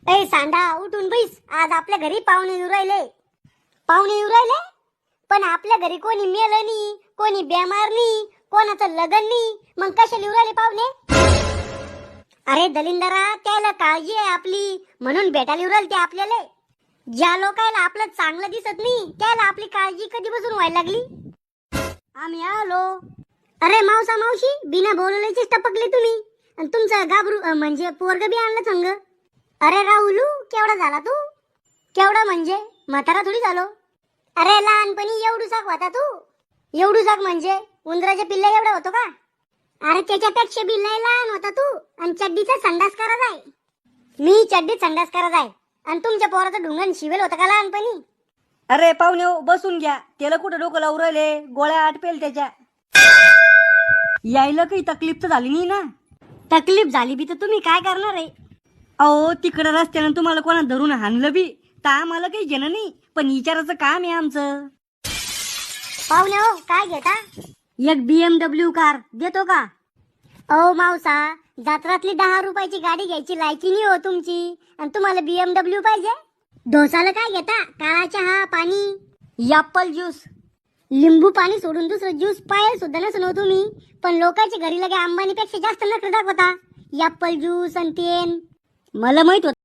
ए सांडा उठून बैस. आज आपल्या घरी पाहुणे येऊ राहिले. पाहुणे येऊ राहिले पण आपल्या घरी कोणी मेलं नाही, कोणी बेमार नाही, कोणाचं लग्न नाही. मग कशाला येऊ राहिले पाहुणे? अरे दलिंदरा, त्याला काळजी आहे आपली म्हणून भेटायला येऊ राहिले ते आपल्याला. ज्या लोकांना आपलं चांगलं दिसत नाही त्याला आपली काळजी कधीपासून व्हायला लागली. आम्ही आलो. अरे मावसा मावशी, बिना बोलवल्याचीच टपकले तुम्ही. आणि तुमचं गाबरू म्हणजे पोरग बी आणलं संग. अरे राहुलू, केवढा झाला तू? केवढा म्हणजे म्हातारा थोडी झालो. अरे लहानपणी एवढूसाक होता तू. एवढूसाक म्हणजे उंदराच्या पिल्ला एवढा होतो का? अरे त्याच्यापेक्षा बी लय लहान होता तू. आणि चड्डीचा संडास करत आहे. मी चड्डीत संडास करत आहे आणि तुमच्या पोराचं ढुंगण शिवेल होतं का लहानपणी? अरे पाहुणे हो, बसून घ्या. त्याला कुठं डोकं लावून राहिले? गोळ्या आटपेल त्याच्या. यायला काही तकलीफ तर झाली नाही ना? तकलीफ झाली बी तर तुम्ही काय करणार आहे? अहो तिकडं रस्त्यानं तुम्हाला कोणा धरून हाणलं बी तर आम्हाला काही घेणं नाही, पण विचाराचं काम आहे आमचं. पाहुणे हो, काय घेता? एक BMW कार देतो का? ओ मावसा, जत्रातली 10 रुपयाची गाडी घ्यायची लायकी नाही हो तुमची. आणि तुम्हाला BMW पाहिजे? डोसाला काय घेता? काळा चहा, पाणी, ॲपल ज्यूस. लिंबू पाणी सोडून दुसरं ज्यूस पाहिजे सुद्धा नसनो तुम्ही. पण लोकांच्या घरी लगे अंबानीपेक्षा जास्त नखरे दाखवता. ॲपल ज्यूस आणि तेन. मला माहित होतं